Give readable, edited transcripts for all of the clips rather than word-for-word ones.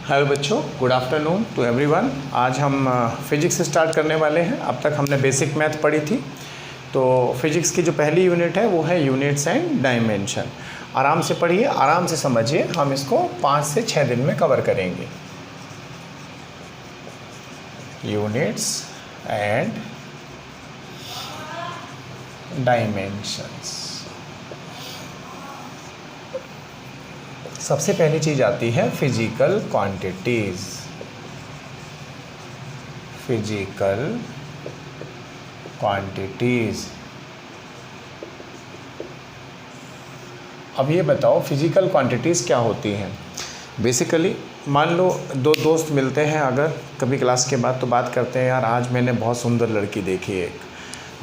Hello बच्चों, good afternoon to everyone. आज हम फिजिक्स स्टार्ट करने वाले हैं। अब तक हमने बेसिक मैथ पढ़ी थी, तो फिजिक्स की जो पहली यूनिट है वो है यूनिट्स एंड डायमेंशन। आराम से पढ़िए, आराम से समझिए। हम इसको 5 से 6 दिन में कवर करेंगे। Units and dimensions. सबसे पहली चीज़ आती है फिजिकल क्वांटिटीज़। Physical quantities. अब ये बताओ फिजिकल क्वांटिटीज़ क्या होती हैं। बेसिकली मान लो दो दोस्त मिलते हैं, अगर कभी क्लास के बाद तो बात करते हैं, यार आज मैंने बहुत सुंदर लड़की देखी है।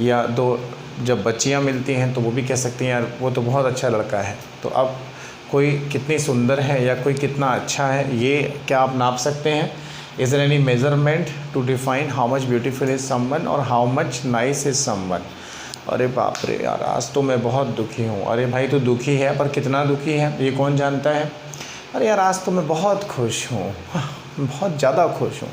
या दो जब बच्चियां मिलती हैं तो वो भी कह सकती हैं, यार वो तो बहुत अच्छा लड़का है। तो अब कोई कितनी सुंदर है या कोई कितना अच्छा है, ये क्या आप नाप सकते हैं? Is there any measurement to define how much beautiful is someone और how much nice is someone? अरे बाप रे यार, आज तो मैं बहुत दुखी हूँ। अरे भाई तो दुखी है, पर कितना दुखी है ये कौन जानता है? अरे यार आज तो मैं बहुत खुश हूँ, बहुत ज़्यादा खुश हूँ।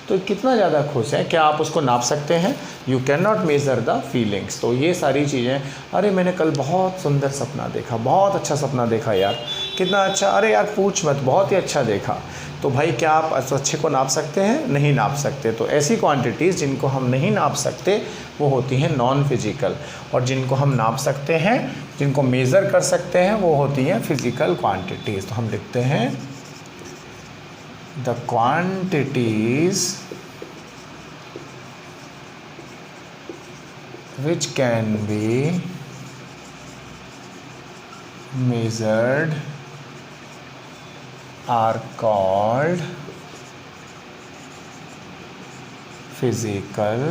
तो कितना ज़्यादा खुश है, क्या आप उसको नाप सकते हैं? You can not measure the feelings. तो ये सारी चीज़ें, अरे मैंने कल बहुत सुंदर सपना देखा, बहुत अच्छा सपना देखा यार, कितना अच्छा, अरे यार पूछ मत, बहुत ही अच्छा देखा। तो भाई क्या आप अच्छे को नाप सकते हैं? नहीं नाप सकते। तो ऐसी क्वांटिटीज़ जिनको हम नहीं नाप सकते वो होती हैं नॉन फिजिकल, और जिनको हम नाप सकते हैं, जिनको मेज़र कर सकते हैं, वो होती हैं फिजिकल क्वांटिटीज़। तो हम लिखते हैं the quantities which can be measured are called physical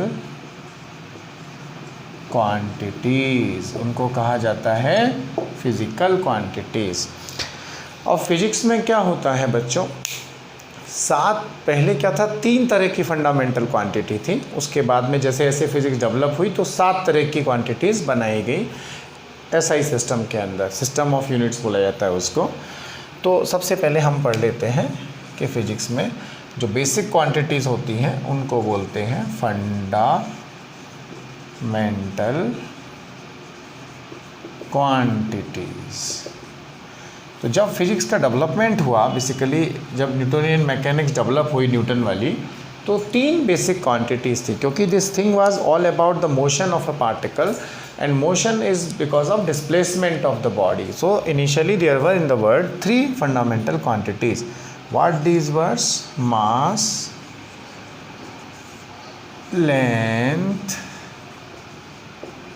quantities। उनको कहा जाता है फिजिकल क्वांटिटीज़। और फिजिक्स में क्या होता है बच्चों, पहले क्या था, 3 तरह की फंडामेंटल क्वांटिटी थी। उसके बाद में जैसे जैसे फिजिक्स डेवलप हुई तो 7 तरह की क्वांटिटीज़ बनाई गई एसआई सिस्टम के अंदर। सिस्टम ऑफ यूनिट्स बोला जाता है उसको। तो सबसे पहले हम पढ़ लेते हैं कि फिजिक्स में जो बेसिक क्वांटिटीज़ होती हैं उनको बोलते हैं फंडामेंटल क्वांटिटीज़। तो जब फिजिक्स का डेवलपमेंट हुआ, बेसिकली जब न्यूटोनियन मैकेनिक्स डेवलप हुई न्यूटन वाली, तो 3 बेसिक क्वांटिटीज़ थी, क्योंकि this thing was all about the motion of a particle and motion is because of displacement of the body. So initially there were in the world 3 fundamental quantities. What these were? Mass, length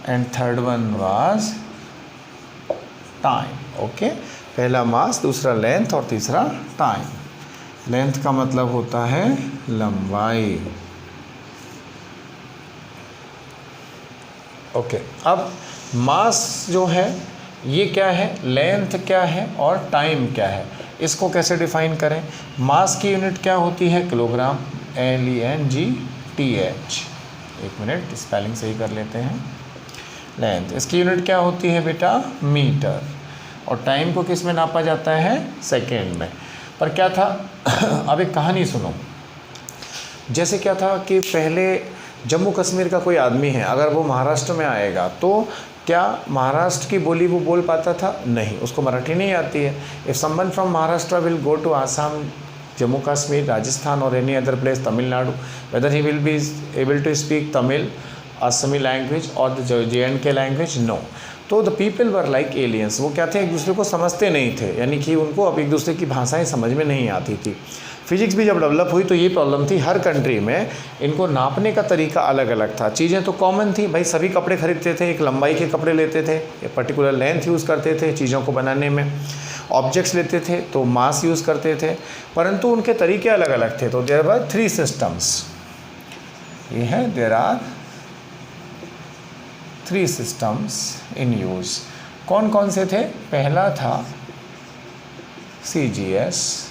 and third one was time. Okay, पहला mass, दूसरा length और तीसरा time. Length का मतलब होता है लंबाई। Okay, अब मास जो है ये क्या है, लेंथ क्या है और टाइम क्या है, इसको कैसे डिफाइन करें? मास की यूनिट क्या होती है? किलोग्राम। LENGTH। एक मिनट, स्पेलिंग सही कर लेते हैं। लेंथ, इसकी यूनिट क्या होती है बेटा? मीटर। और टाइम को किस में नापा जाता है? सेकेंड में। पर क्या था अब एक कहानी सुनो। जैसे क्या था कि पहले जम्मू कश्मीर का कोई आदमी है, अगर वो महाराष्ट्र में आएगा तो क्या महाराष्ट्र की बोली वो बोल पाता था? नहीं, उसको मराठी नहीं आती है। If someone from Maharashtra will go to Assam, Jammu Kashmir, Rajasthan और any other place, Tamil Nadu, whether he will be able to speak Tamil, Asami language और द JNK लैंग्वेज? नो। तो the people were like aliens. वो क्या थे, एक दूसरे को समझते नहीं थे, यानी कि उनको अब एक दूसरे की भाषाएं समझ में नहीं आती थी। फिजिक्स भी जब डेवलप हुई तो ये प्रॉब्लम थी, हर कंट्री में इनको नापने का तरीका अलग अलग था। चीज़ें तो कॉमन थी, भाई सभी कपड़े खरीदते थे, एक लंबाई के कपड़े लेते थे, एक पर्टिकुलर लेंथ यूज़ करते थे चीज़ों को बनाने में। ऑब्जेक्ट्स लेते थे तो मास यूज़ करते थे, परंतु उनके तरीके अलग अलग थे। तो देयर वर 3 सिस्टम्स। ये है, there are 3 systems in use. कौन कौन से थे? पहला था CGS,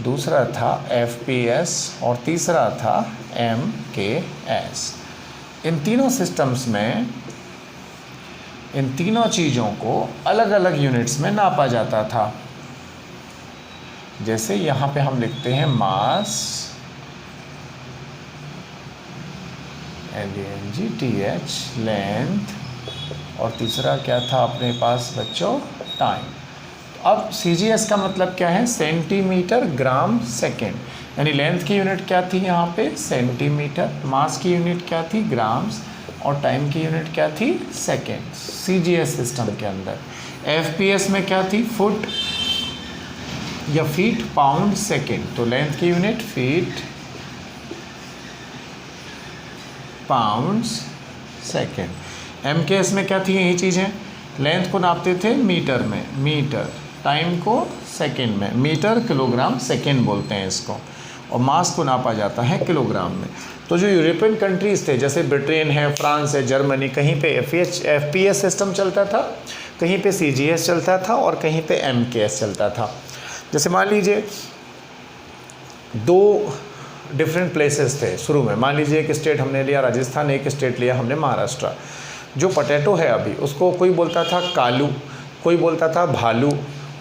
दूसरा था FPS और तीसरा था MKS। इन तीनों सिस्टम्स में इन तीनों चीज़ों को अलग अलग यूनिट्स में नापा जाता था। जैसे यहाँ पे हम लिखते हैं मास, LENGTH, लेंथ, और तीसरा क्या था अपने पास बच्चों, टाइम। अब CGS का मतलब क्या है, सेंटीमीटर ग्राम सेकेंड, यानी लेंथ की यूनिट क्या थी यहाँ पे, सेंटीमीटर, मास की यूनिट क्या थी, ग्राम्स, और टाइम की यूनिट क्या थी, सेकेंड, CGS सिस्टम के अंदर। FPS में क्या थी, फुट या फीट पाउंड सेकेंड, तो लेंथ की unit feet pounds second. MKS में क्या थी, यही चीज़ें, लेंथ को नापते थे मीटर में, मीटर, टाइम को सेकेंड में, मीटर किलोग्राम सेकेंड बोलते हैं इसको, और मास को नापा जाता है किलोग्राम में। तो जो यूरोपियन कंट्रीज़ थे, जैसे ब्रिटेन है, फ्रांस है, जर्मनी, कहीं पे FPS सिस्टम चलता था, कहीं पे CGS चलता था, और कहीं पे MKS चलता था। जैसे मान लीजिए 2 डिफरेंट प्लेसेस थे शुरू में, मान लीजिए एक स्टेट हमने लिया राजस्थान, एक स्टेट लिया हमने महाराष्ट्र। जो पोटैटो है अभी, उसको कोई बोलता था कालू, कोई बोलता था भालू,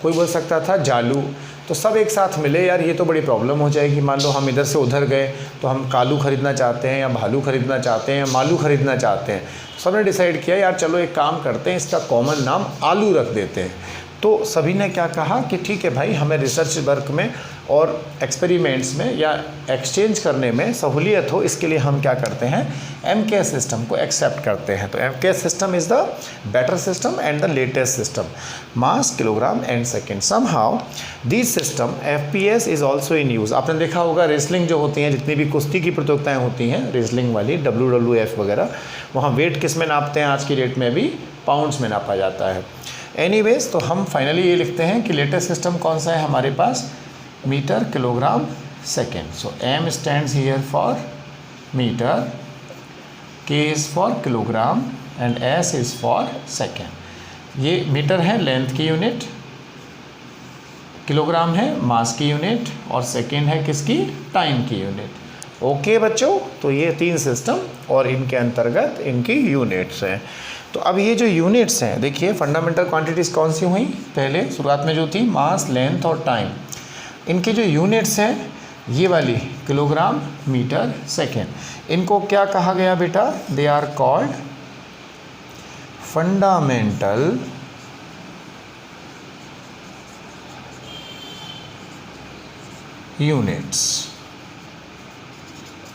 कोई बोल सकता था जालू। तो सब एक साथ मिले, यार ये तो बड़ी प्रॉब्लम हो जाएगी। मान लो हम इधर से उधर गए, तो हम कालू ख़रीदना चाहते हैं, या भालू ख़रीदना चाहते हैं, या मालू ख़रीदना चाहते हैं। सबने डिसाइड किया यार चलो एक काम करते हैं, इसका कॉमन नाम आलू रख देते हैं। तो सभी ने क्या कहा कि ठीक है भाई, हमें रिसर्च वर्क में और एक्सपेरिमेंट्स में या एक्सचेंज करने में सहूलियत हो, इसके लिए हम क्या करते हैं, MKS सिस्टम को एक्सेप्ट करते हैं। तो MKS system is the better system and the latest system, mass, kilogram and second. Somehow this system FPS is also in use. आपने देखा होगा रेसलिंग जो होती हैं, जितनी भी कुश्ती की प्रतियोगिताएँ होती हैं रेसलिंग वाली, WWF वगैरह, वहाँ वेट किस में नापते हैं, आज की डेट में भी पाउंड्स में नापा जाता है। एनीवेज, तो हम फाइनली ये लिखते हैं कि लेटेस्ट सिस्टम कौन सा है हमारे पास, metre kilogram second. So M stands here for metre, K is for kilogram and S is for second. ये मीटर है लेंथ की यूनिट, किलोग्राम है मास की यूनिट, और सेकेंड है किसकी, टाइम की यूनिट। ओके बच्चों, तो ये 3 सिस्टम और इनके अंतर्गत इनकी यूनिट्स हैं। तो अब ये जो यूनिट्स हैं, देखिए फंडामेंटल क्वांटिटीज़ कौन सी हुई, पहले शुरुआत में जो थी मास, लेंथ और टाइम। इनकी जो यूनिट्स हैं, ये वाली किलोग्राम, मीटर, सेकेंड, इनको क्या कहा गया बेटा, they are called fundamental units.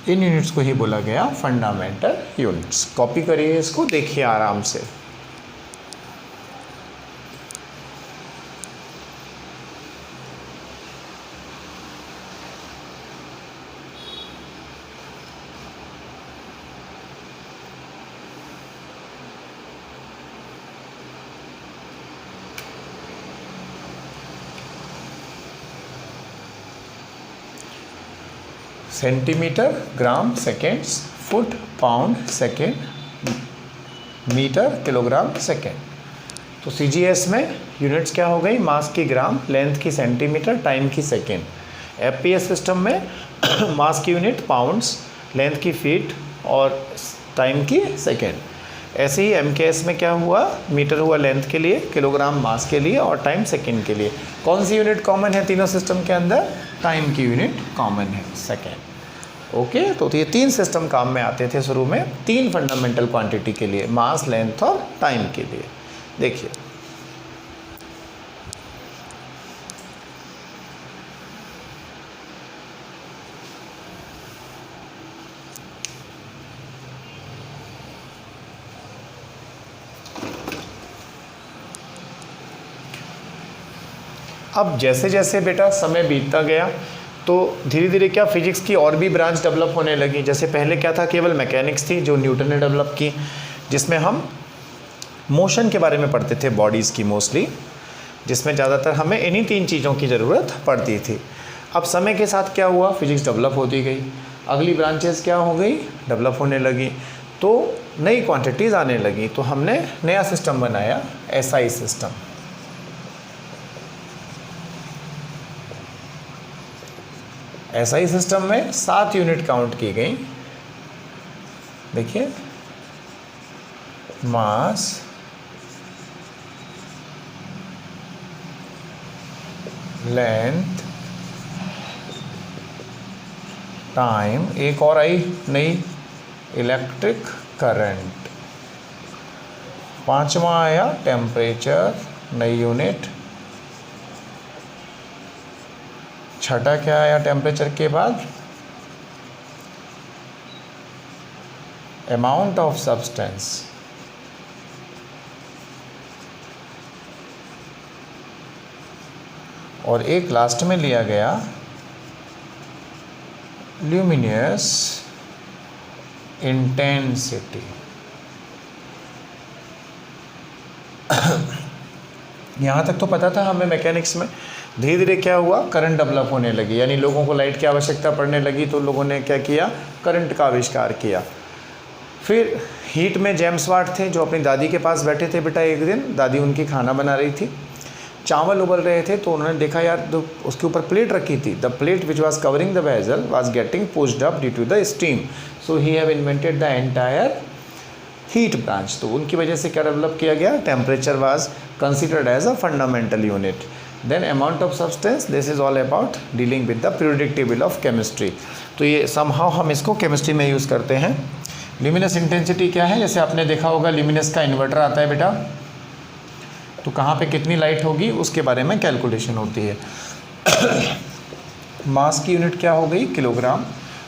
इन यूनिट्स को ही बोला गया फंडामेंटल यूनिट्स। कॉपी करिए इसको, देखिए आराम से। Centimetre, gram, seconds, foot, pound, second, metre, kilogram, second. तो CGS में यूनिट्स क्या हो गई, मास की ग्राम, लेंथ की सेंटीमीटर, टाइम की सेकेंड। FPS सिस्टम में मास की यूनिट पाउंड्स, लेंथ की फीट और टाइम की सेकेंड। ऐसे ही MKS में क्या हुआ, मीटर हुआ लेंथ के लिए, किलोग्राम मास के लिए, और टाइम सेकेंड के लिए। कौन सी यूनिट कॉमन है तीनों सिस्टम के अंदर, टाइम की यूनिट कॉमन है, सेकेंड। ओके, तो ये 3 सिस्टम काम में आते थे शुरू में, 3 फंडामेंटल क्वांटिटी के लिए, मास, लेंथ और टाइम के लिए। देखिए अब जैसे जैसे बेटा समय बीतता गया, तो धीरे धीरे क्या फिजिक्स की और भी ब्रांच डेवलप होने लगी। जैसे पहले क्या था, केवल मैकेनिक्स थी जो न्यूटन ने डेवलप की, जिसमें हम मोशन के बारे में पढ़ते थे, बॉडीज़ की मोस्टली, जिसमें ज़्यादातर हमें इन्हीं 3 चीज़ों की ज़रूरत पड़ती थी। अब समय के साथ क्या हुआ, फिजिक्स डेवलप होती गई, अगली ब्रांचेस क्या हो गई, डेवलप होने लगी, तो नई क्वांटिटीज़ आने लगी। तो हमने नया सिस्टम बनाया, SI सिस्टम। SI सिस्टम में 7 यूनिट काउंट की गई। देखिए, मास, लेंथ, टाइम, एक और आई नई इलेक्ट्रिक करंट, पांचवा आया टेम्परेचर नई यूनिट, छठा क्या आया टेम्परेचर के बाद, अमाउंट ऑफ सब्सटेंस, और एक लास्ट में लिया गया ल्यूमिनियस इंटेंसिटी। यहाँ तक तो पता था हमें मैकेनिक्स में। धीरे धीरे क्या हुआ, करंट डेवलप होने लगी, यानी लोगों को लाइट की आवश्यकता पड़ने लगी तो लोगों ने क्या किया, करंट का आविष्कार किया। फिर हीट में जेम्स वाट थे जो अपनी दादी के पास बैठे थे। बेटा एक दिन दादी उनकी खाना बना रही थी, चावल उबल रहे थे, तो उन्होंने देखा यार उसके ऊपर प्लेट रखी थी। The plate which was covering the vessel was getting pushed up due to the steam, so he have invented the entire heat branch. तो उनकी वजह से क्या डेवलप किया गया, temperature was considered as a fundamental unit. Then amount of substance, this is all about dealing with the periodic table of chemistry. तो ये somehow हम इसको केमिस्ट्री में यूज़ करते हैं। ल्यूमिनस इंटेंसिटी क्या है, जैसे आपने देखा होगा ल्यूमिनस का इन्वर्टर आता है बेटा, तो कहाँ पे कितनी लाइट होगी उसके बारे में कैलकुलेशन होती है। मास की यूनिट क्या हो गई, किलोग्राम,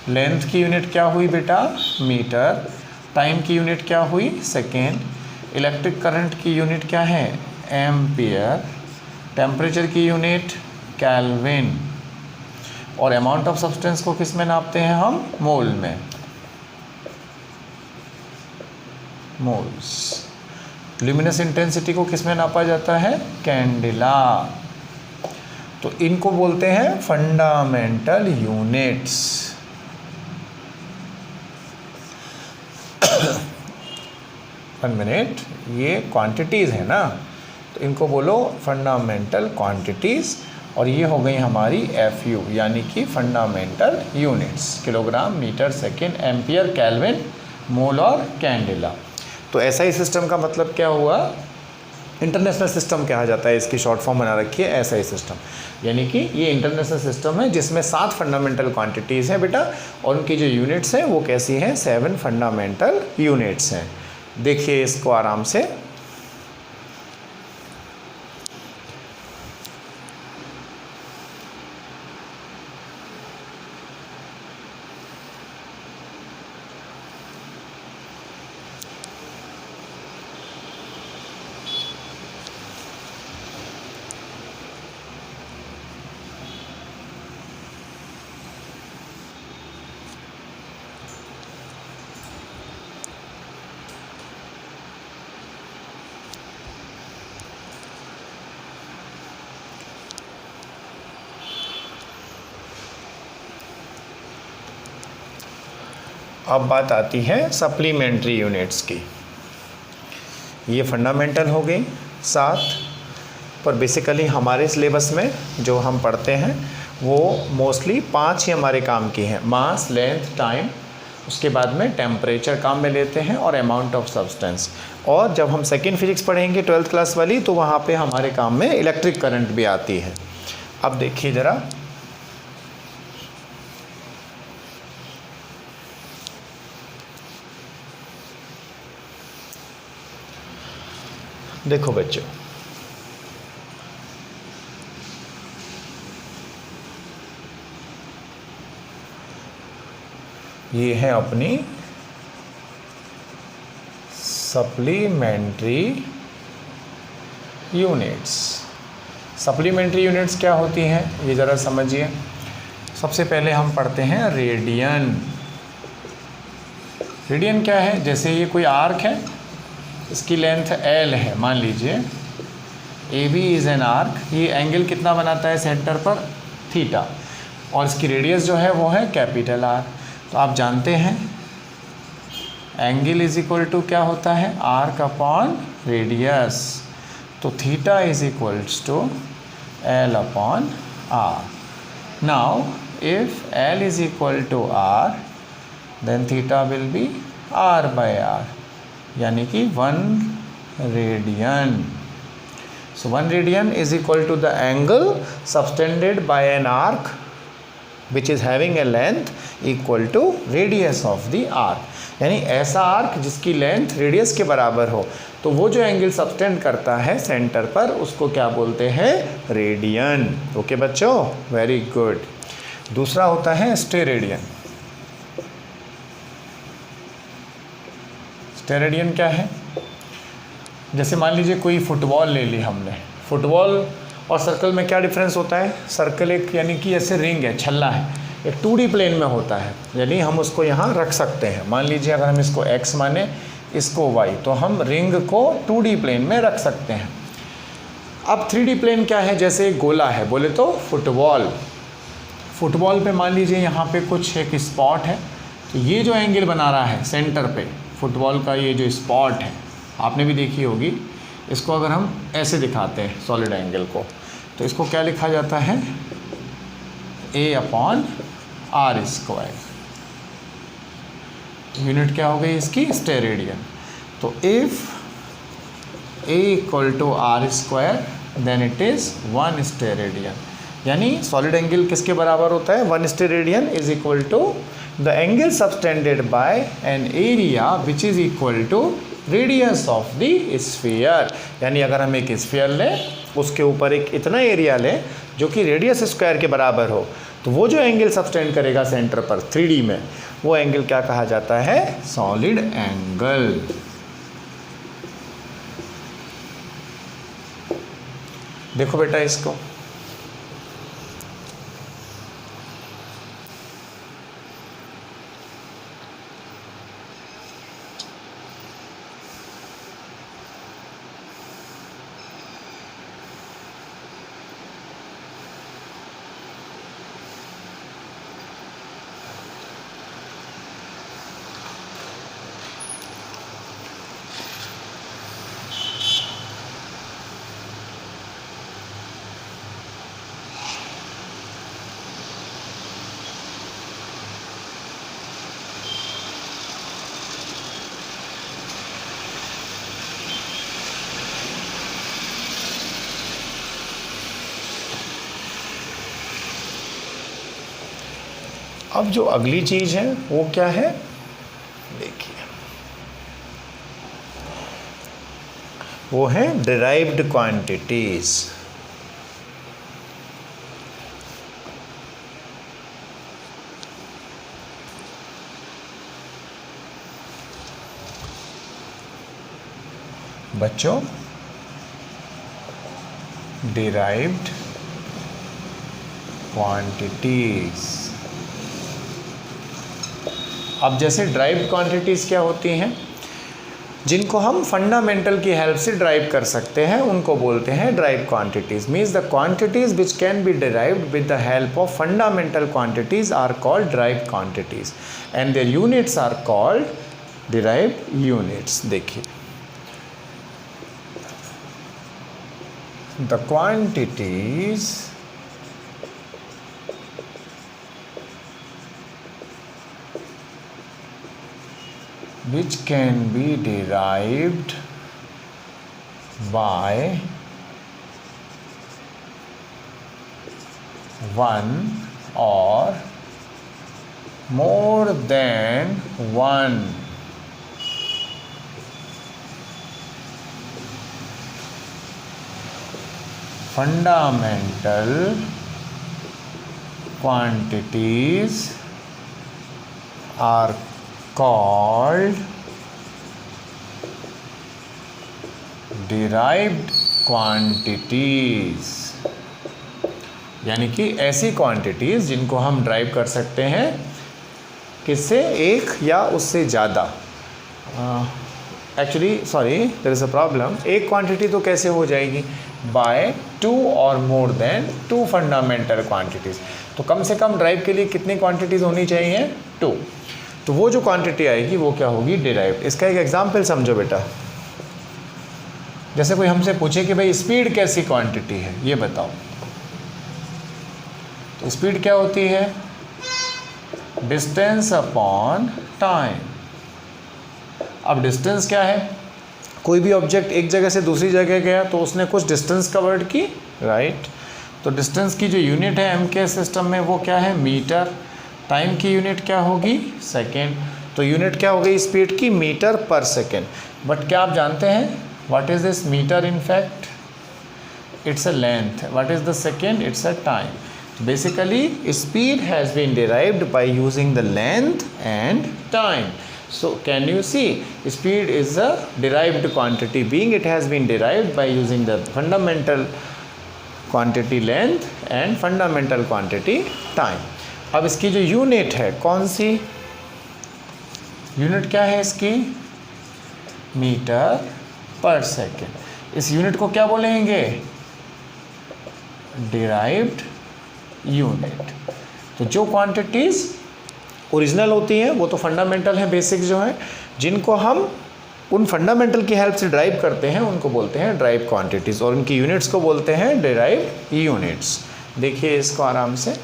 लेंथ की यूनिट क्या हुई बेटा, मीटर, टाइम की यूनिट क्या हुई, सेकेंड, इलेक्ट्रिक करंट की यूनिट क्या है, एम्पियर, टेम्परेचर की यूनिट केल्विन, और अमाउंट ऑफ सब्सटेंस को किस में नापते हैं हम, मोल में, मोल्स। ल्यूमिनस इंटेंसिटी को किस में नापा जाता है, कैंडिला। तो इनको बोलते हैं फंडामेंटल यूनिट्स। वन मिनट, ये क्वांटिटीज़ है ना, तो इनको बोलो फंडामेंटल क्वांटिटीज़, और ये हो गई हमारी FU यानी कि fundamental units, kilogram, metre, second, ampere, kelvin, mole और कैंडिला। तो ऐसा ही सिस्टम का मतलब क्या हुआ, इंटरनेशनल सिस्टम कहा जाता है, इसकी शॉर्ट फॉर्म बना रखी है ऐसा ही सिस्टम, यानी कि ये इंटरनेशनल सिस्टम है जिसमें 7 फंडामेंटल क्वांटिटीज़ हैं बेटा, और उनकी जो यूनिट्स हैं वो कैसी हैं, 7 फंडामेंटल यूनिट्स हैं। देखिए इसको आराम से, अब बात आती है सप्लीमेंट्री यूनिट्स की। ये फंडामेंटल हो गई 7, पर बेसिकली हमारे सिलेबस में जो हम पढ़ते हैं वो मोस्टली 5 ही हमारे काम की हैं, मास, लेंथ, टाइम, उसके बाद में टेम्परेचर काम में लेते हैं, और अमाउंट ऑफ सब्सटेंस। और जब हम सेकेंड फिजिक्स पढ़ेंगे 12th क्लास वाली, तो वहाँ पे हमारे काम में इलेक्ट्रिक करंट भी आती है। अब देखिए ज़रा, देखो बच्चों, ये है अपनी सप्लीमेंट्री यूनिट्स। सप्लीमेंट्री यूनिट्स क्या होती हैं ये ज़रा समझिए। सबसे पहले हम पढ़ते हैं रेडियन। रेडियन क्या है, जैसे ये कोई आर्क है, इसकी लेंथ L है, मान लीजिए AB इज़ एन आर्क, ये एंगल कितना बनाता है सेंटर पर, थीटा, और इसकी रेडियस जो है वो है कैपिटल R। तो आप जानते हैं एंगल इज इक्वल टू क्या होता है, आर्क अपॉन रेडियस, तो theta is equals to L upon R। Now if L is equal to R, then theta will be R by R, यानी कि 1 radian. So 1 radian is equal to the angle subtended by an arc which is having a length equal to radius of the arc. यानी ऐसा arc जिसकी length radius के बराबर हो, तो वो जो एंगल सबटेंड करता है सेंटर पर उसको क्या बोलते हैं? रेडियन। ओके बच्चों, वेरी गुड। दूसरा होता है स्टेरेडियन। स्टेरेडियन क्या है? जैसे मान लीजिए कोई फुटबॉल ले ली हमने। फुटबॉल और सर्कल में क्या डिफरेंस होता है? सर्कल एक यानी कि ऐसे रिंग है, छल्ला है, एक 2D प्लेन में होता है, यानी हम उसको यहाँ रख सकते हैं। मान लीजिए अगर हम इसको x माने, इसको y, तो हम रिंग को 2D प्लेन में रख सकते हैं। अब 3D प्लेन क्या है? जैसे एक गोला है, बोले तो फुटबॉल। फुटबॉल पे मान लीजिए यहाँ पे कुछ एक स्पॉट है, तो ये जो एंगल बना रहा है सेंटर पे फुटबॉल का, ये जो स्पॉट है आपने भी देखी होगी, इसको अगर हम ऐसे दिखाते हैं सॉलिड एंगल को, तो इसको क्या लिखा जाता है? a/r²। यूनिट क्या हो गई इसकी? स्टेरेडियन। तो if a = r², then it is 1 steradian. यानी सॉलिड एंगल किसके बराबर होता है? 1 steradian is equal to the angle subtended by an area which is equal to radius of the sphere. यानी अगर हम एक स्फीयर लें, उसके ऊपर एक इतना एरिया लें जो कि रेडियस स्क्वायर के बराबर हो, तो वो जो एंगल सबटेंड करेगा सेंटर पर 3D में, वो एंगल क्या कहा जाता है? Solid angle. देखो बेटा इसको, अब जो अगली चीज़ है वो क्या है? देखिए, वो है डिराइव्ड क्वांटिटीज़। बच्चों, डिराइव्ड क्वांटिटीज़। अब जैसे ड्राइव्ड क्वांटिटीज़ क्या होती हैं? जिनको हम फंडामेंटल की हेल्प से ड्राइव कर सकते हैं, उनको बोलते हैं derived quantities. Means the quantities which can be derived with the help of fundamental quantities are called derived quantities and their units are called derived units. देखिए, the quantities which can be derived by one or more than one fundamental quantities are called derived quantities। यानी कि ऐसी quantities जिनको हम drive कर सकते हैं, किससे? एक या उससे ज़्यादा। Actually sorry, there is a problem. एक क्वांटिटी तो कैसे हो जाएगी? बाय 2 और मोर देन 2 फंडामेंटल क्वांटिटीज़। तो कम से कम ड्राइव के लिए कितनी क्वांटिटीज़ होनी चाहिए? 2। तो वो जो क्वांटिटी आएगी वो क्या होगी? डिराइव्ड। इसका एक एग्जांपल समझो बेटा। जैसे कोई हमसे पूछे कि भाई स्पीड कैसी क्वांटिटी है, ये बताओ। तो स्पीड क्या होती है? Distance upon time. अब डिस्टेंस क्या है? कोई भी ऑब्जेक्ट एक जगह से दूसरी जगह गया तो उसने कुछ डिस्टेंस कवर्ड की, राइट। तो डिस्टेंस की जो यूनिट है एम के सिस्टम में वो क्या है, मीटर। टाइम की यूनिट क्या होगी, सेकेंड। तो यूनिट क्या हो गई स्पीड की, मीटर पर सेकेंड। बट क्या आप जानते हैं what is this metre, in fact it's a length. What is the second? It's a time. Basically speed has been derived by using the length and time. So can you see, speed is a derived quantity, being it has been derived by using the fundamental quantity length and fundamental quantity time. अब इसकी जो unit है कौन सी, unit क्या है इसकी, metre per second. इस unit को क्या बोलेंगे, डिराइव्ड यूनिट। तो जो क्वांटिटीज़ ओरिजिनल होती हैं वो तो फंडामेंटल हैं, बेसिक जो हैं, जिनको हम उन फंडामेंटल की हेल्प से ड्राइव करते हैं उनको बोलते हैं ड्राइव क्वांटिटीज़, और उनकी यूनिट्स को बोलते हैं डिराइव्ड यूनिट्स। देखिए इसको आराम से,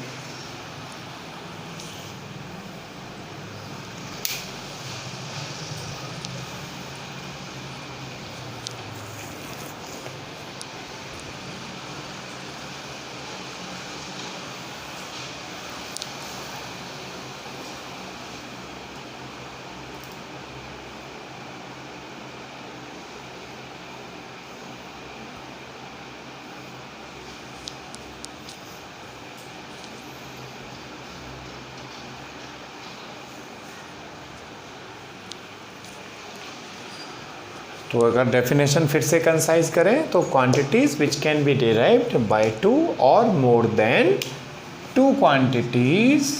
तो अगर डेफिनेशन फिर से कंसाइज करें तो quantities which can be derived by two और more than two quantities,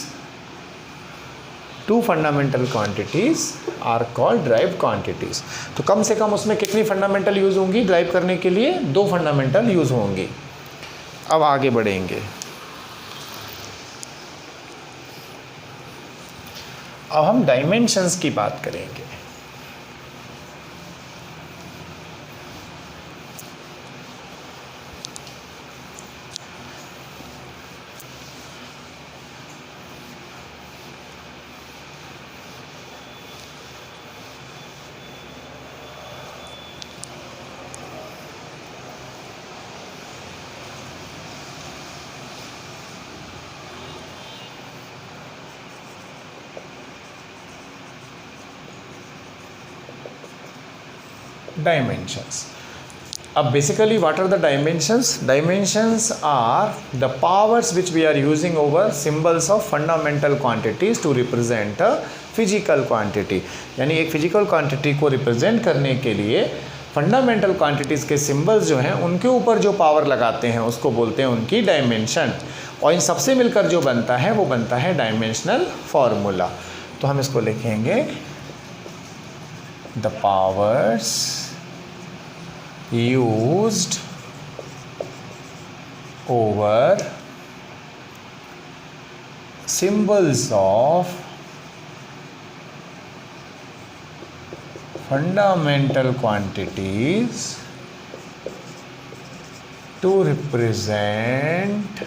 two fundamental quantities are called drive quantities. तो कम से कम उसमें कितनी फंडामेंटल यूज़ होंगी ड्राइव करने के लिए, दो फंडामेंटल यूज़ होंगी। अब आगे बढ़ेंगे, अब हम डायमेंशंस की बात करेंगे। Dimensions. अब basically what are the dimensions? Dimensions are the powers which we are using over symbols of fundamental quantities to represent a physical quantity. यानी एक physical quantity को represent करने के लिए fundamental quantities के symbols जो हैं उनके ऊपर जो power लगाते हैं उसको बोलते हैं उनकी dimension, और इन सबसे मिलकर जो बनता है वो बनता है dimensional formula। तो हम इसको लिखेंगे the powers used over symbols of fundamental quantities to represent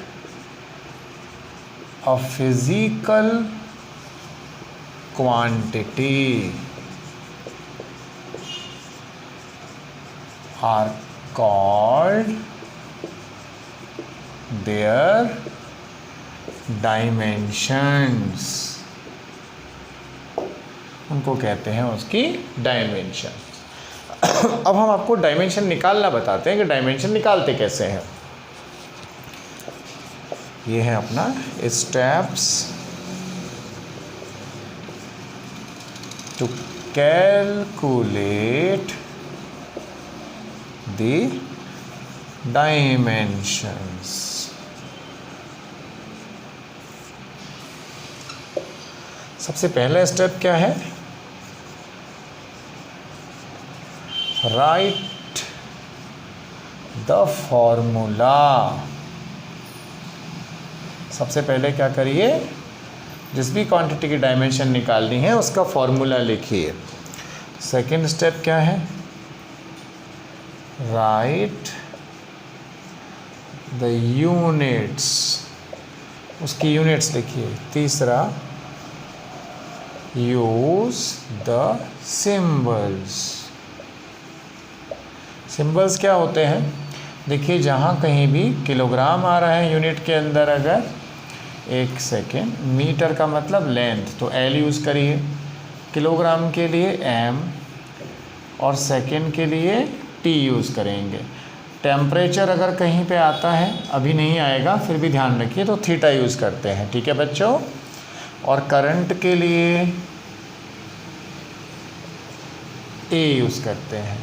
a physical quantity are called their dimensions, उनको कहते हैं उसकी डायमेंशन। अब हम आपको डायमेंशन निकालना बताते हैं कि डायमेंशन निकालते कैसे हैं। ये है अपना steps to calculate the dimensions। सबसे पहला स्टेप क्या है, राइट द फॉर्मूला। सबसे पहले क्या करिए, जिस भी क्वांटिटी की डायमेंशन निकालनी है उसका फॉर्मूला लिखिए। सेकंड स्टेप क्या है, राइट द यूनिट्स, उसकी यूनिट्स लिखिए। तीसरा, यूज द सिंबल्स। सिंबल्स क्या होते हैं, देखिए जहाँ कहीं भी किलोग्राम आ रहा है यूनिट के अंदर, अगर 1 सेकेंड, मीटर का मतलब लेंथ, तो एल यूज़ करिए, किलोग्राम के लिए एम, और सेकेंड के लिए टी यूज़ करेंगे। टेम्परेचर अगर कहीं पे आता है, अभी नहीं आएगा फिर भी ध्यान रखिए, तो थीटा यूज़ करते हैं, ठीक है बच्चों। और करंट के लिए ए यूज़ करते हैं।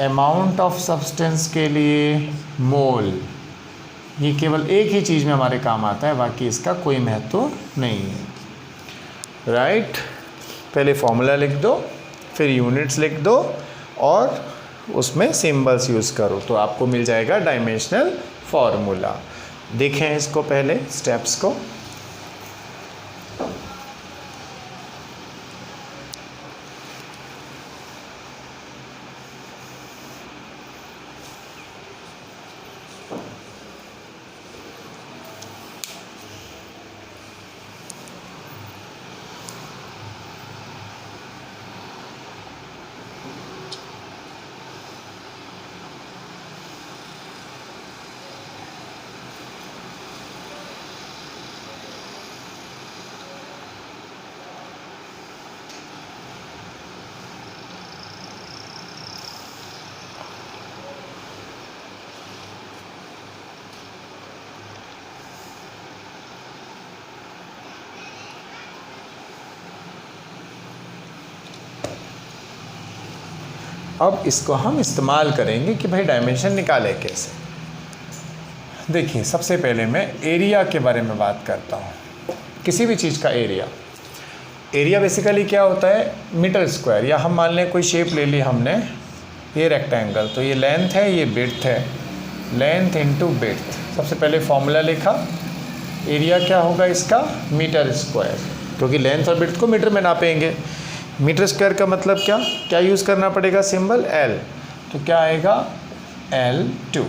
अमाउंट ऑफ सब्सटेंस के लिए मोल, ये केवल एक ही चीज़ में हमारे काम आता है, बाकी इसका कोई महत्व नहीं है, राइट। पहले फॉर्मूला लिख दो, फिर यूनिट्स लिख दो, और उसमें सिंबल्स यूज़ करो, तो आपको मिल जाएगा डायमेंशनल फार्मूला। देखें इसको पहले स्टेप्स को। अब इसको हम इस्तेमाल करेंगे कि भाई डायमेंशन निकालें कैसे। देखिए सबसे पहले मैं एरिया के बारे में बात करता हूँ। किसी भी चीज़ का एरिया, एरिया बेसिकली क्या होता है, मीटर स्क्वायर, या हम मान लें कोई शेप ले ली हमने, ये रेक्टेंगल, तो ये लेंथ है, ये विड्थ है, लेंथ इंटू विड्थ। सबसे पहले फॉर्मूला लिखा, एरिया क्या होगा इसका, मीटर स्क्वायर, क्योंकि लेंथ और विड्थ को मीटर में नापेंगे। मीटर स्क्वायर का मतलब क्या क्या यूज़ करना पड़ेगा, सिंबल एल, तो क्या आएगा L2।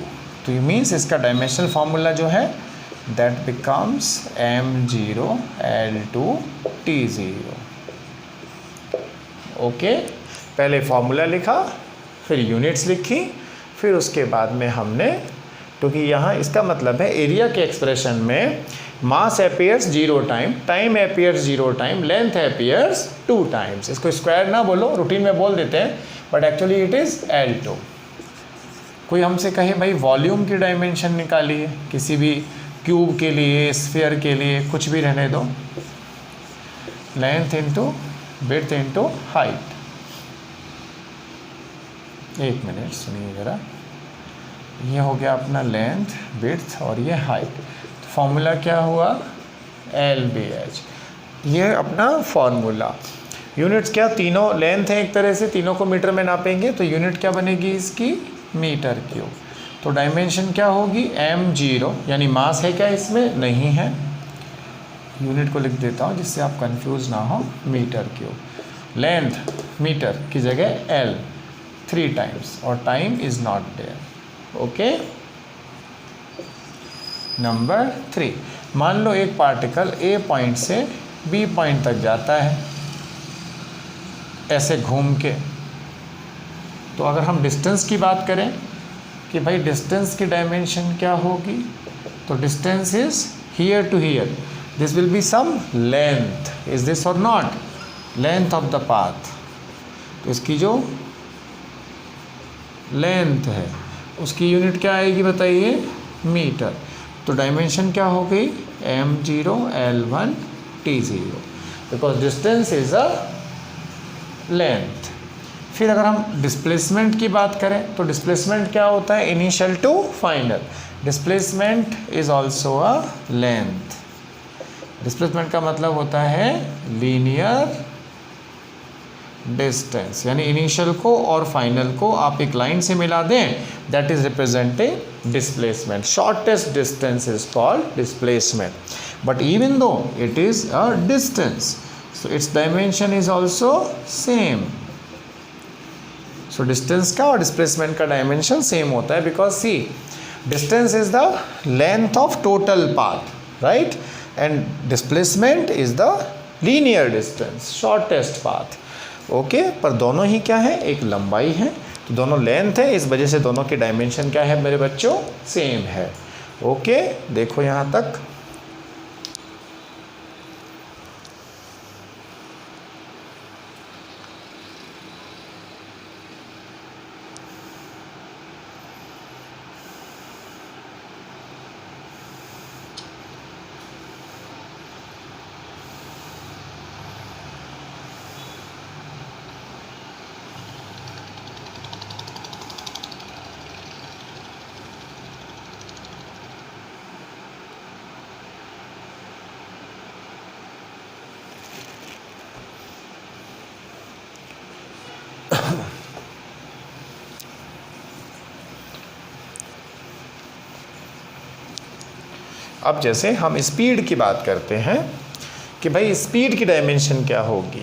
तो ये मीन्स इसका डायमेंशनल फार्मूला जो है that becomes m0 L2 T0। Okay, पहले फार्मूला लिखा, फिर यूनिट्स लिखी, फिर उसके बाद में हमने, क्योंकि यहाँ इसका मतलब है एरिया के एक्सप्रेशन में mass appears 0 time, time appears 0 time, length appears 2 times. इसको स्क्वायर ना बोलो, रूटीन में बोल देते हैं, but actually it is L2। कोई हमसे कहे भाई वॉल्यूम की डायमेंशन निकालिए, किसी भी क्यूब के लिए, स्फीयर के लिए, कुछ भी रहने दो, length into width into height. एक मिनट सुनिए ज़रा, ये हो गया अपना लेंथ, विड्थ और ये हाइट। फॉर्मूला क्या हुआ, LBH, ये अपना फॉर्मूला। यूनिट्स क्या, तीनों लेंथ है एक तरह से, तीनों को मीटर में नापेंगे, तो यूनिट क्या बनेगी इसकी, मीटर क्यूब। तो डायमेंशन क्या होगी, m0, यानी मास है क्या इसमें, नहीं है, यूनिट को लिख देता हूँ जिससे आप कंफ्यूज ना हो, मीटर क्यूब। लेंथ मीटर की जगह L 3 टाइम्स, और time is not there. Okay, number 3, मान लो एक पार्टिकल A पॉइंट से B पॉइंट तक जाता है ऐसे घूम के। तो अगर हम डिस्टेंस की बात करें कि भाई डिस्टेंस की डायमेंशन क्या होगी, तो distance is here to here, this will be some length, is this और not, length of the path. तो इसकी जो लेंथ है उसकी यूनिट क्या आएगी बताइए, मीटर। तो डायमेंशन क्या हो गई, m0 L1 T0, because distance is a length. फिर अगर हम डिस्प्लेसमेंट की बात करें, तो डिस्प्लेसमेंट क्या होता है, initial to final. Displacement is also a length. Displacement का मतलब होता है लीनियर डिस्टेंस, यानी इनिशियल को और फाइनल को आप एक लाइन से मिला दें, that is representing displacement. Shortest distance is called displacement, but even though it is a distance, so its dimension is also same. So distance का और डिस्प्लेसमेंट का डायमेंशन सेम होता है, because see distance is the length of total path, right, and displacement is the linear distance, shortest path. Okay, पर दोनों ही क्या है, एक लंबाई है, तो दोनों लेंथ है, इस वजह से दोनों की डायमेंशन क्या है मेरे बच्चों, सेम है। ओके, देखो यहाँ तक। अब जैसे हम स्पीड की बात करते हैं कि भाई स्पीड की डायमेंशन क्या होगी।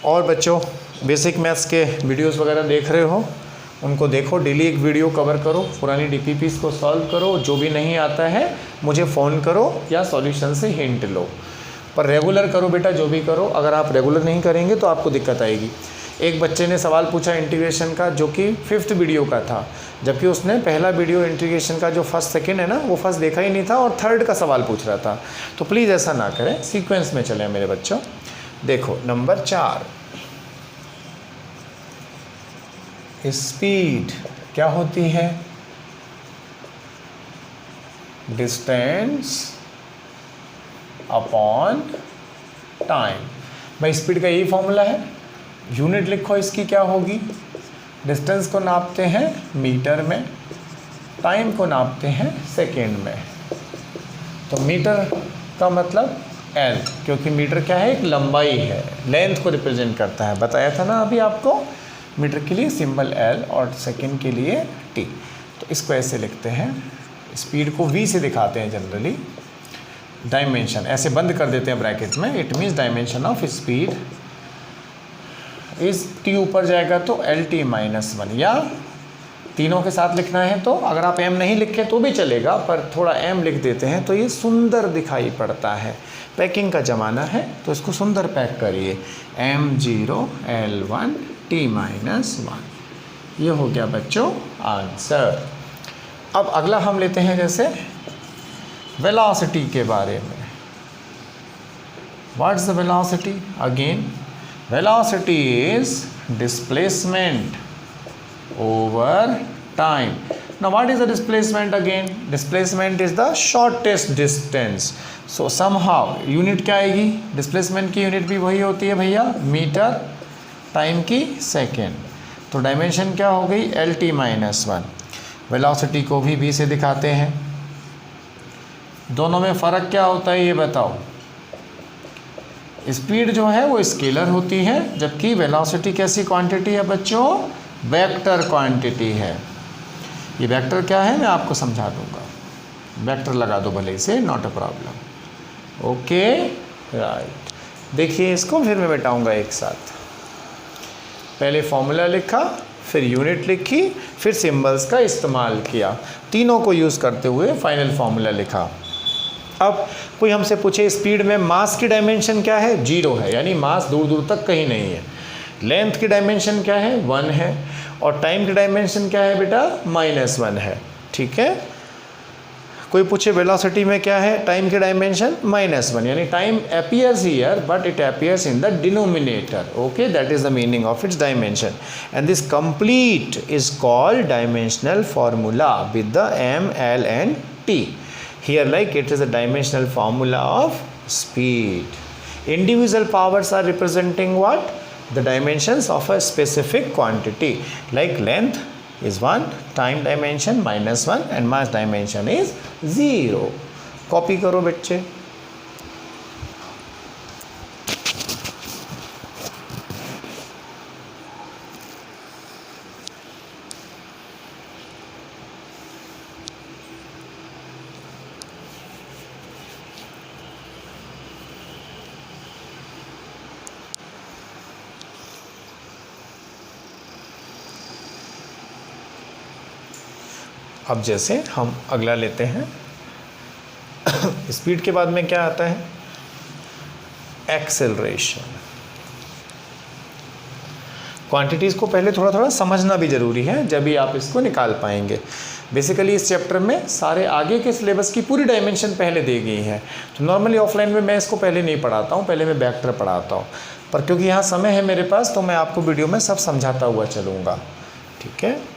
और बच्चों बेसिक मैथ्स के वीडियोस वगैरह देख रहे हो, उनको देखो, डेली एक वीडियो कवर करो, पुरानी डीपीपीस को सॉल्व करो, जो भी नहीं आता है मुझे फ़ोन करो या सॉल्यूशन से हिंट लो, पर रेगुलर करो बेटा, जो भी करो। अगर आप रेगुलर नहीं करेंगे तो आपको दिक्कत आएगी। एक बच्चे ने सवाल पूछा इंटीग्रेशन का, जो कि 5th वीडियो का था, जबकि उसने पहला वीडियो इंटीग्रेशन का जो फर्स्ट सेकंड है ना, वो फर्स्ट देखा ही नहीं था और 3rd का सवाल पूछ रहा था। तो प्लीज़ ऐसा ना करें, सीक्वेंस में चलें मेरे बच्चों। देखो नंबर 4, स्पीड क्या होती है, डिस्टेंस अपॉन टाइम। भाई स्पीड का यही फॉर्मूला है, यूनिट लिखो इसकी क्या होगी, डिस्टेंस को नापते हैं मीटर में, टाइम को नापते हैं सेकेंड में। तो मीटर का मतलब L, क्योंकि मीटर क्या है, एक लंबाई है, लेंथ को रिप्रेजेंट करता है, बताया था ना अभी आपको। मीटर के लिए सिंबल L और सेकेंड के लिए T। तो इसको ऐसे लिखते हैं, स्पीड को V से दिखाते हैं जनरली। डायमेंशन ऐसे बंद कर देते हैं ब्रैकेट में, it means dimension of speed इस T ऊपर जाएगा तो LT-1, या तीनों के साथ लिखना है तो अगर आप M नहीं लिखे तो भी चलेगा, पर थोड़ा M लिख देते हैं तो ये सुंदर दिखाई पड़ता है। पैकिंग का ज़माना है तो इसको सुंदर पैक करिए, M0L1 T-1। ये हो गया बच्चों आंसर। अब अगला हम लेते हैं जैसे वेलोसिटी के बारे में। What's the velocity? Again velocity is displacement over time. Now what is the displacement again? Displacement is the shortest distance. So somehow unit क्या आएगी, डिस्प्लेसमेंट की यूनिट भी वही होती है भैया, मीटर, टाइम की सेकेंड। तो डायमेंशन क्या हो गई, LT-1। वेलोसिटी को भी V से दिखाते हैं। दोनों में फ़र्क क्या होता है ये बताओ। स्पीड जो है वो स्केलर होती है, जबकि वेलोसिटी कैसी क्वांटिटी है बच्चों, वेक्टर क्वांटिटी है। ये वेक्टर क्या है मैं आपको समझा दूंगा, वेक्टर लगा दो भले से, not a problem. Okay right, देखिए इसको फिर मैं बैठाऊंगा एक साथ। पहले फॉर्मूला लिखा, फिर यूनिट लिखी, फिर सिंबल्स का इस्तेमाल किया, तीनों को यूज़ करते हुए फाइनल फॉर्मूला लिखा। अब कोई हमसे पूछे स्पीड में मास की डायमेंशन क्या है, 0 है, यानी मास दूर दूर तक कहीं नहीं है। लेंथ की डायमेंशन क्या है, 1 है, और टाइम की डायमेंशन क्या है बेटा, -1 है। ठीक है। कोई पूछे वेलोसिटी में क्या है, टाइम की डायमेंशन -1, यानी time appears here but it appears in the denominator. Okay, that is the meaning of its dimension, and this complete is called dimensional formula with the M, L and T. Here like it is a dimensional formula of speed. Individual powers are representing what? The dimensions of a specific quantity, like length is 1, time dimension -1 and mass dimension is 0. Copy करो बच्चे। अब जैसे हम अगला लेते हैं, speed के बाद में क्या आता है, एक्सेलरेशन। क्वांटिटीज़ को पहले थोड़ा थोड़ा समझना भी ज़रूरी है, जब भी आप इसको निकाल पाएंगे। बेसिकली इस चैप्टर में सारे आगे के सिलेबस की पूरी डायमेंशन पहले दी गई है। तो नॉर्मली ऑफलाइन में मैं इसको पहले नहीं पढ़ाता हूँ, पहले मैं वेक्टर पढ़ाता हूँ, पर क्योंकि यहाँ समय है मेरे पास तो मैं आपको वीडियो में सब समझाता हुआ चलूँगा। ठीक है,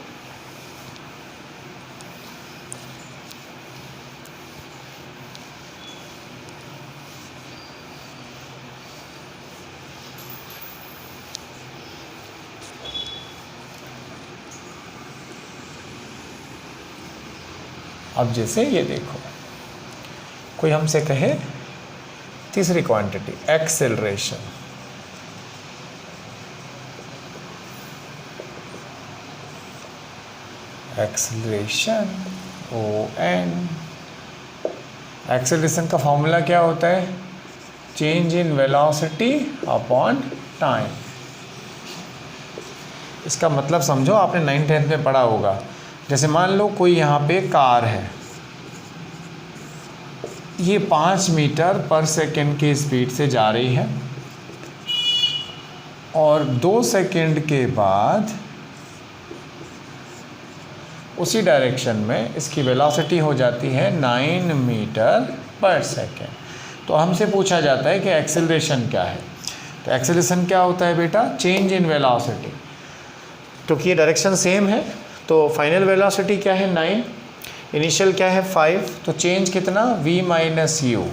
अब जैसे ये देखो, कोई हमसे कहे तीसरी quantity acceleration, acceleration ON, acceleration का फॉर्मूला क्या होता है? Change in velocity upon time. इसका मतलब समझो, आपने 9th-10th में पढ़ा होगा। जैसे मान लो कोई यहाँ पे कार है, ये 5 मीटर पर सेकेंड की स्पीड से जा रही है और 2 सेकेंड के बाद उसी डायरेक्शन में इसकी वेलोसिटी हो जाती है 9 मीटर पर सेकेंड। तो हमसे पूछा जाता है कि एक्सेलरेशन क्या है। तो एक्सेलरेशन क्या होता है बेटा? Change in velocity. क्योंकि ये डायरेक्शन सेम है तो फाइनल वेलोसिटी क्या है? 9, इनिशियल क्या है? 5, तो चेंज कितना? v minus you,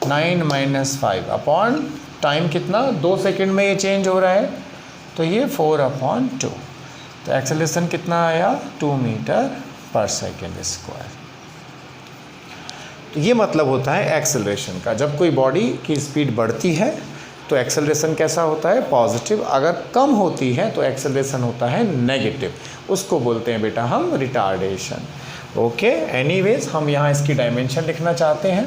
9 minus 5 upon time कितना? 2 सेकेंड में ये चेंज हो रहा है तो ये 4/2। तो एक्सेलरेशन कितना आया? 2 मीटर पर सेकेंड स्क्वायर। तो ये मतलब होता है एक्सेलरेशन का। जब कोई बॉडी की स्पीड बढ़ती है तो एक्सेलरेशन कैसा होता है? पॉजिटिव। अगर कम होती है तो एक्सेलरेशन होता है नेगेटिव। उसको बोलते हैं बेटा हम रिटार्डेशन। ओके, एनीवेज हम यहाँ इसकी डायमेंशन लिखना चाहते हैं।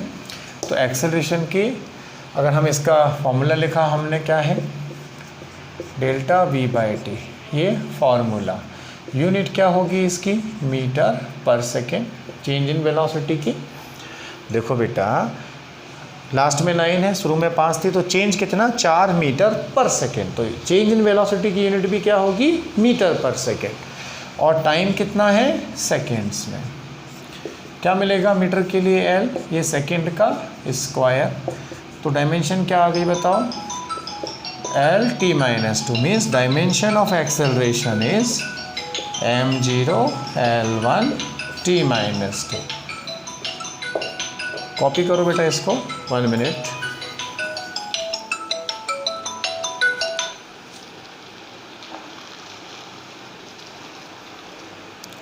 तो एक्सेलरेशन की अगर हम इसका फॉर्मूला लिखा हमने, क्या है? डेल्टा v/t, ये फॉर्मूला। यूनिट क्या होगी इसकी? Metre per second. Change in velocity की देखो बेटा, लास्ट में 9 है, शुरू में 5 थी, तो चेंज कितना? 4 मीटर पर सेकेंड। तो चेंज इन वेलोसिटी की यूनिट भी क्या होगी? Metre per second. और टाइम कितना है? सेकेंड्स में। क्या मिलेगा मीटर के लिए? L, ये सेकेंड का स्क्वायर। तो डायमेंशन क्या आ गई बताओ? L/t-2 means dimension of acceleration is m0 L1 t-2। Copy करो बेटा इसको, 1 मिनट।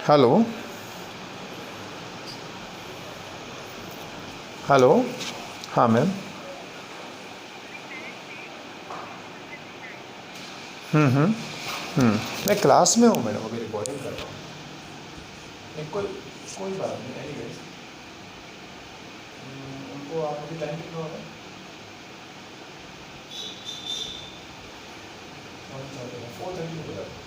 हेलो हेलो, हाँ मैम। मैं क्लास में हूँ मैडम, अभी रिकॉर्डिंग कर रहा हूँ। कोई बात नहीं, एनीवेज उनको आप अभी टाइम कितना हो रहा है? 4:30 हो जाता है।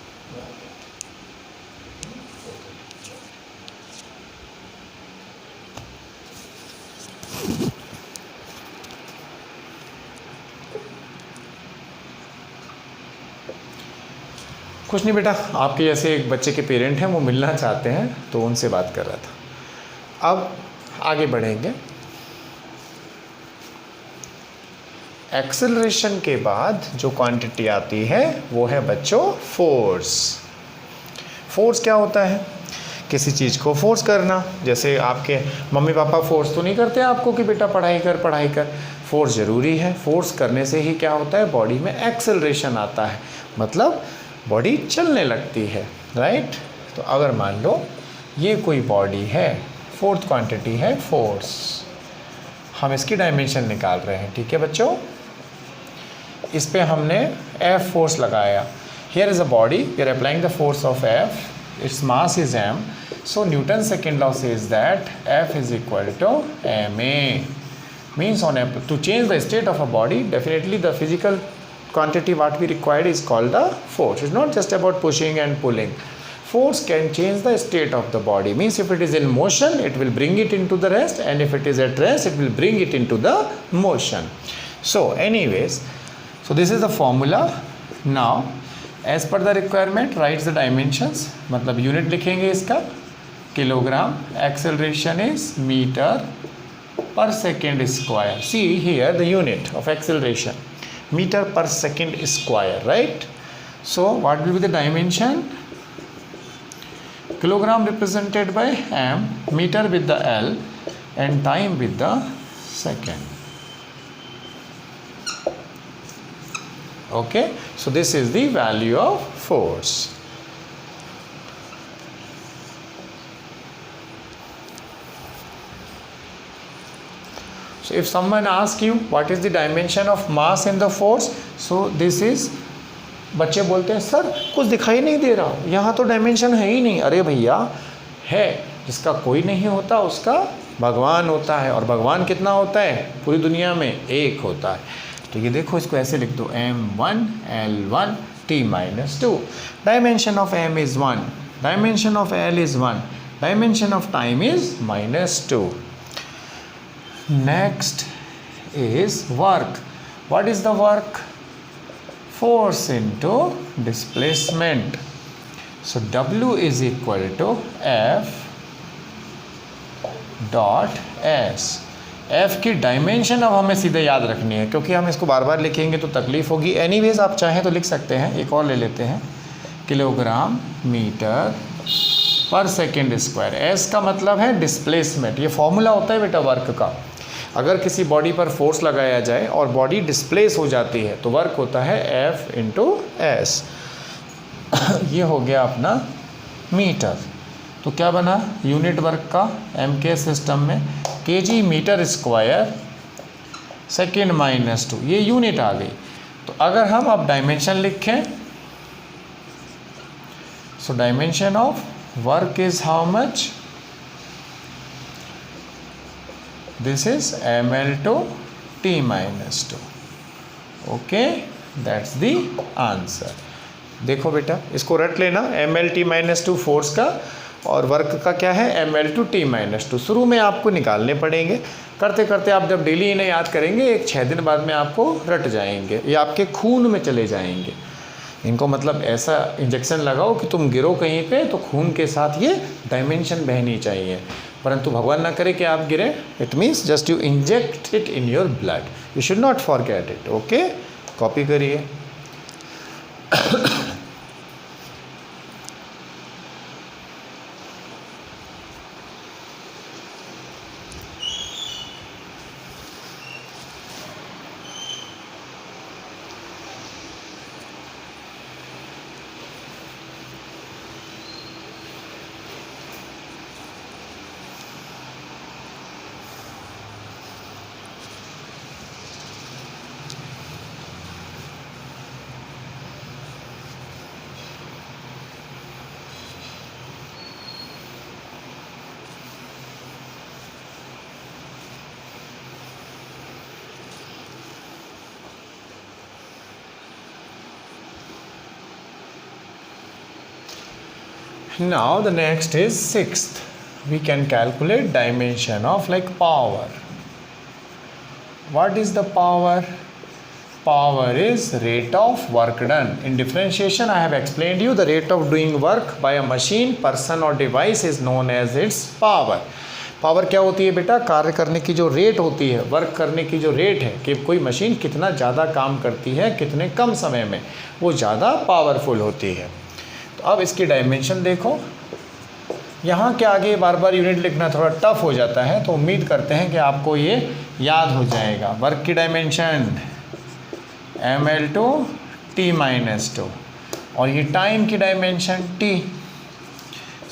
कुछ नहीं बेटा, आपके जैसे एक बच्चे के पेरेंट हैं, वो मिलना चाहते हैं तो उनसे बात कर रहा था। अब आगे बढ़ेंगे। एक्सेलरेशन के बाद जो क्वांटिटी आती है वो है बच्चों फोर्स। फोर्स क्या होता है? किसी चीज़ को फोर्स करना। जैसे आपके मम्मी पापा फोर्स तो नहीं करते आपको कि बेटा पढ़ाई कर पढ़ाई कर। फोर्स ज़रूरी है। फोर्स करने से ही क्या होता है? बॉडी में एक्सेलरेशन आता है, मतलब बॉडी चलने लगती है, राइट। तो अगर मान लो ये कोई बॉडी है, फोर्थ क्वांटिटी है फोर्स। हम इसकी डायमेंशन निकाल रहे हैं, ठीक है बच्चों। इस पे हमने F फोर्स लगाया। Here is a body, we are applying the force of F, its mass is m, so Newton's second law says that F is equal to ma, means on to change the state of a body, definitely the physical quantity what we required is called the force. It's not just about pushing and pulling. Force can change the state of the body, means if it is in motion it will bring it into the rest, and if it is at rest it will bring it into the motion. So anyways, so this is the formula. Now as per the requirement write the dimensions, मतलब unit लिखेंगे इसका kilogram, acceleration is metre per second square. See here the unit of acceleration, meter per second square, right? So what will be the dimension? Kilogram represented by m, meter with the L, and time with the second. Okay, so this is the value of force. So if someone asks you what is the dimension of mass in the force, so this is, बच्चे बोलते हैं sir कुछ दिखाई नहीं दे रहा, यहाँ तो dimension है ही नहीं। अरे भैया है, जिसका कोई नहीं होता उसका भगवान होता है, और भगवान कितना होता है पूरी दुनिया में? एक होता है। तो ये देखो, इसको ऐसे लिख दो m1 l1 t-2। Dimension of m is 1, dimension of l is 1, dimension of time is -2। Next is work. What is the work? Force into displacement. So W is equal to F dot S. F की dimension अब हमें सीधे याद रखनी है, क्योंकि हम इसको बार बार लिखेंगे तो तकलीफ होगी। एनीवेज आप चाहें तो लिख सकते हैं, एक और ले लेते हैं, kilogram metre per second square. S का मतलब है डिस्प्लेसमेंट। ये फॉर्मूला होता है बेटा वर्क का। अगर किसी बॉडी पर फोर्स लगाया जाए और बॉडी डिस्प्लेस हो जाती है तो वर्क होता है F इंटू एस। ये हो गया अपना मीटर। तो क्या बना यूनिट वर्क का एम के सिस्टम में? kg मीटर स्क्वायर सेकेंड -2, ये यूनिट आ गई। तो अगर हम अब डायमेंशन लिखें, so dimension of work is how much? This is ml2 t-2. Okay, that's the answer. देखो बेटा, इसको रट लेना, ml t-2 फोर्स का, और वर्क का क्या है? ml2 t-2। शुरू में आपको निकालने पड़ेंगे, करते करते आप जब डेली इन्हें याद करेंगे 6 दिन बाद में आपको रट जाएंगे, ये आपके खून में चले जाएंगे। इनको मतलब ऐसा इंजेक्शन लगाओ कि तुम गिरो कहीं पे तो खून के साथ ये डायमेंशन बहनी चाहिए, परंतु भगवान ना करे कि आप गिरे। It means just you inject it in your blood, you should not forget it. Okay, copy करिए। Now the next is 6th. We can calculate dimension of like power. What is the power? Power is rate of work done. In differentiation I have explained you the rate of doing work by a machine, person or device is known as its power. Power क्या होती है बेटा? कार्य करने की जो rate होती है, वर्क करने की जो रेट है कि कोई मशीन कितना ज़्यादा काम करती है कितने कम समय में, वो ज़्यादा पावरफुल होती है। तो अब इसकी डायमेंशन देखो, यहाँ के आगे बार बार यूनिट लिखना थोड़ा टफ हो जाता है, तो उम्मीद करते हैं कि आपको ये याद हो जाएगा। वर्क की डायमेंशन ml2 t-2 और ये टाइम की dimension t।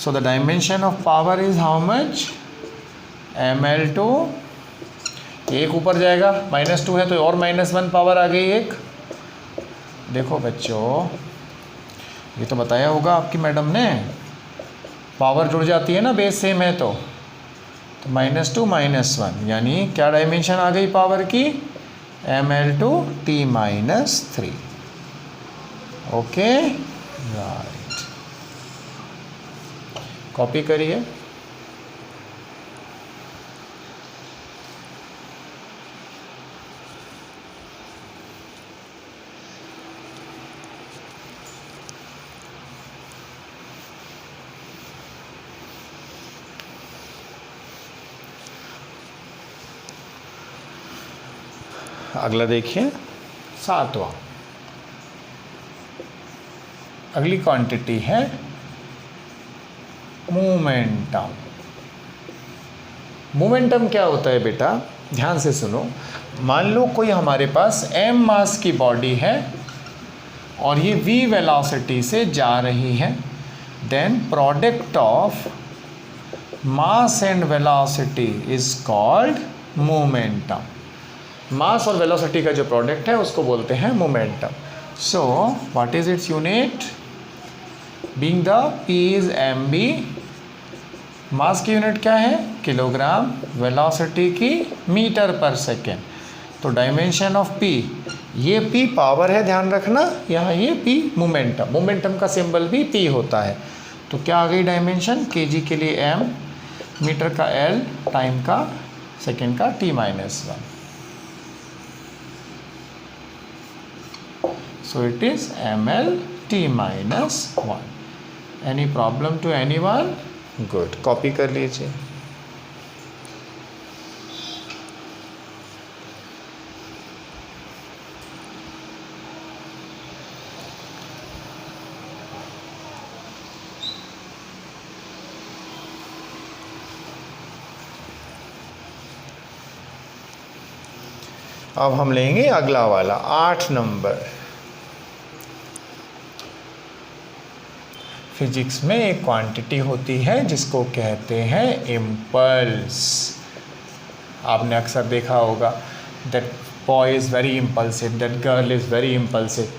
So the dimension of power is how much? ml2, एक ऊपर जाएगा, -2 है तो और -1 पावर आ गई एक। देखो बच्चों, ये तो बताया होगा आपकी मैडम ने, पावर जुड़ जाती है ना बेस सेम है तो -2 -1, यानी क्या डायमेंशन आ गई पावर की? ml2 t-3। Okay, right, copy करिए। अगला देखिए 7वां। अगली क्वांटिटी है मोमेंटम। मोमेंटम क्या होता है बेटा, ध्यान से सुनो। मान लो कोई हमारे पास m मास की बॉडी है और ये v वेलोसिटी से जा रही है, then product of mass and velocity is called momentum. Mass और वेलोसिटी का जो प्रोडक्ट है उसको बोलते हैं momentum. So what is its unit? Being the p is mb, mass की यूनिट क्या है? किलोग्राम, वेलोसिटी की मीटर पर सेकेंड। तो डायमेंशन ऑफ p, ये p पावर है, ध्यान रखना, यहाँ ये p मोमेंटम, मोमेंटम का सिंबल भी p होता है। तो क्या आ गई डायमेंशन? kg के लिए m, मीटर का l, टाइम का, सेकेंड का t-1। So it is ml t-1। Any problem to anyone? Good, copy कर लीजिए। अब हम लेंगे अगला वाला 8 नंबर। फिजिक्स में एक क्वांटिटी होती है जिसको कहते हैं इम्पल्स। आपने अक्सर देखा होगा that boy is very impulsive, that girl is very impulsive.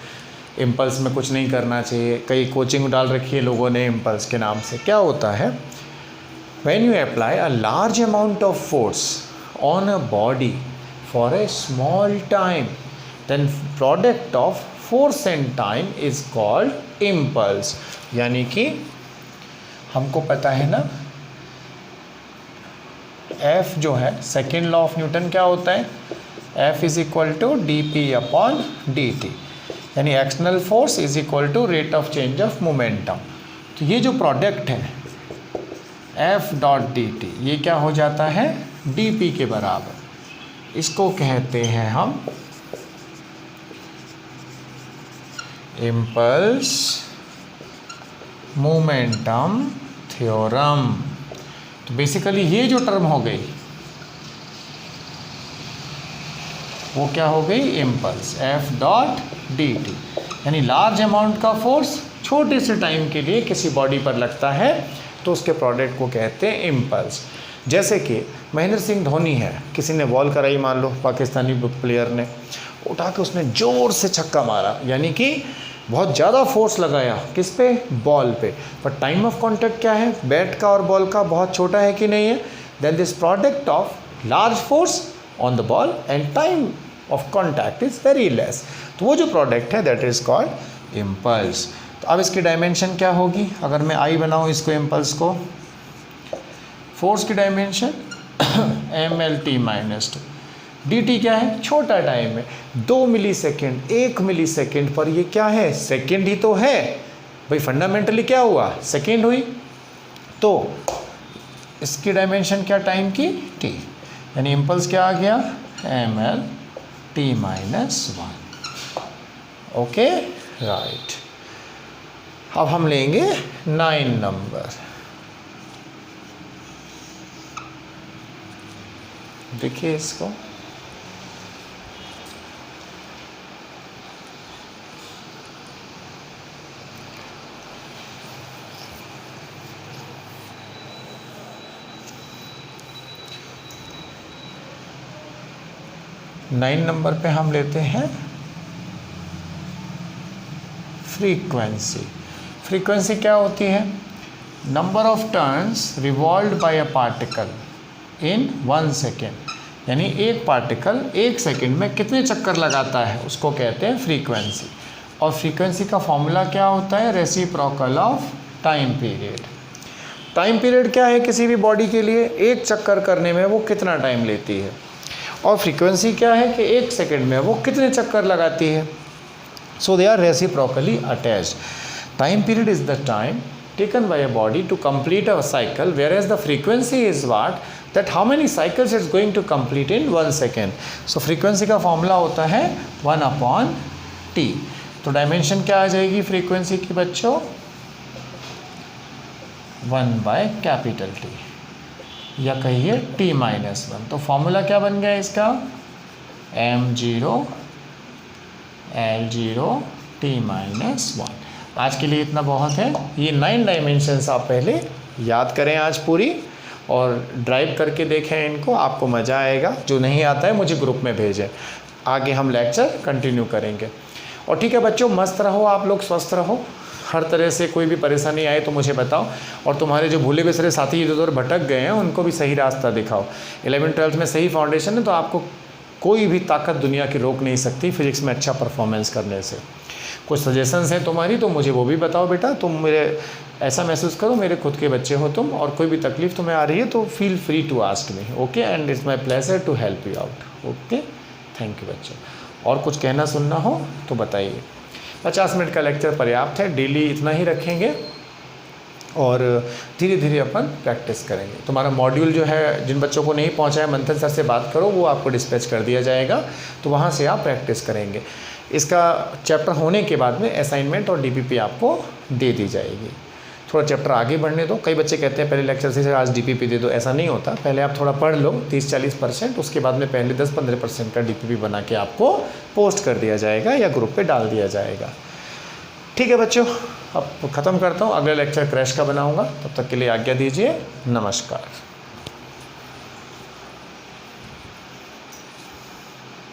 Impulse में कुछ नहीं करना चाहिए, कई कोचिंग डाल रखी है लोगों ने इम्पल्स के नाम से। क्या होता है? When you apply a large amount of force on a body for a small time, then product of force and time is called impulse. यानी कि हमको पता है ना, F जो है, सेकेंड लॉ ऑफ न्यूटन क्या होता है? F is equal to dp upon dt, यानी external force is equal to rate of change of momentum. तो ये जो प्रोडक्ट है F डॉट dt, ये क्या हो जाता है? dp के बराबर। इसको कहते हैं हम इम्पल्स मोमेंटम थ्योरम। तो बेसिकली ये जो टर्म हो गई वो क्या हो गई? Impulse, F dot dt। यानी लार्ज अमाउंट का फोर्स छोटे से टाइम के लिए किसी बॉडी पर लगता है तो उसके प्रोडक्ट को कहते हैं इम्पल्स। जैसे कि महेंद्र सिंह धोनी है, किसी ने बॉल कराई, मान लो पाकिस्तानी प्लेयर ने, उठा के उसने ज़ोर से छक्का मारा, यानी कि बहुत ज़्यादा फोर्स लगाया, किस पे? बॉल पे। पर टाइम ऑफ कांटेक्ट क्या है? बैट का और बॉल का बहुत छोटा है कि नहीं है? Then this product of large force on the ball and time of contact is very less. तो वो जो प्रोडक्ट है दैट इज कॉल्ड इम्पल्स। तो अब इसकी डायमेंशन क्या होगी? अगर मैं आई बनाऊँ इसको, इम्पल्स को, फोर्स की डायमेंशन mlt-2, dt क्या है? छोटा टाइम है, 2 मिलीसेकेंड, 1 मिलीसेकेंड पर ये क्या है? सेकेंड ही तो है भाई, फंडामेंटली क्या हुआ? सेकेंड हुई। तो इसकी डायमेंशन क्या टाइम की? t, यानी इम्पल्स क्या आ गया? mlt-1। Okay, right. अब हम लेंगे 9 नंबर। देखिए इसको, नाइन नंबर पे हम लेते हैं फ्रीक्वेंसी। फ्रीक्वेंसी क्या होती है? Number of turns revolved by a particle in 1 second, यानी एक पार्टिकल 1 सेकेंड में कितने चक्कर लगाता है उसको कहते हैं फ्रीक्वेंसी। और फ्रीक्वेंसी का फॉर्मूला क्या होता है? Reciprocal of time period. Time period क्या है किसी भी बॉडी के लिए? एक चक्कर करने में वो कितना टाइम लेती है, और फ्रीक्वेंसी क्या है कि 1 सेकेंड में वो कितने चक्कर लगाती है। So they are reciprocally attached. Time period is the time taken by a body to complete a cycle, whereas the frequency is what, that how many cycles it's going to complete in 1 second. So frequency का formula होता है 1/t. तो dimension क्या आ जाएगी frequency की बच्चों, 1/T या कहिए t-1. तो फॉर्मूला क्या बन गया इसका, m0 L0 t-1. आज के लिए इतना बहुत है. ये 9 डायमेंशंस आप पहले याद करें आज पूरी, और ड्राइव करके देखें इनको, आपको मज़ा आएगा. जो नहीं आता है मुझे ग्रुप में भेजें, आगे हम लेक्चर कंटिन्यू करेंगे. और ठीक है बच्चों, मस्त रहो आप लोग, स्वस्थ रहो. हर तरह से कोई भी परेशानी आए तो मुझे बताओ, और तुम्हारे जो भूले बिसरे साथी इधर उधर भटक गए हैं उनको भी सही रास्ता दिखाओ. 11th-12th में सही फाउंडेशन है तो आपको कोई भी ताकत दुनिया की रोक नहीं सकती फिजिक्स में अच्छा परफॉर्मेंस करने से. कुछ सजेशंस हैं तुम्हारी तो मुझे वो भी बताओ बेटा. तुम मेरे ऐसा महसूस करो मेरे खुद के बच्चे हो तुम, और कोई भी तकलीफ़ तुम्हें आ रही है तो feel free to ask me. Okay, and it's my pleasure to help you out. Okay, thank you बच्चों. और कुछ कहना सुनना हो तो बताइए. 50 मिनट का लेक्चर पर्याप्त है, डेली इतना ही रखेंगे और धीरे धीरे अपन प्रैक्टिस करेंगे. तुम्हारा मॉड्यूल जो है, जिन बच्चों को नहीं पहुंचा है मंथन सर से बात करो, वो आपको डिस्पैच कर दिया जाएगा, तो वहाँ से आप प्रैक्टिस करेंगे. इसका चैप्टर होने के बाद में असाइनमेंट और डीपीपी आपको दे दी जाएगी. थोड़ा चैप्टर आगे बढ़ने दो. कई बच्चे कहते हैं पहले लेक्चर से आज डीपीपी दे दो. ऐसा नहीं होता, पहले आप थोड़ा पढ़ लो 30-40%, उसके बाद में पहले 10-15% का डीपीपी बना के आपको पोस्ट कर दिया जाएगा या ग्रुप पे डाल दिया जाएगा. ठीक है बच्चों, अब ख़त्म करता हूँ. अगले लेक्चर क्रैश का बनाऊँगा. तब तक के लिए आज्ञा दीजिए. नमस्कार.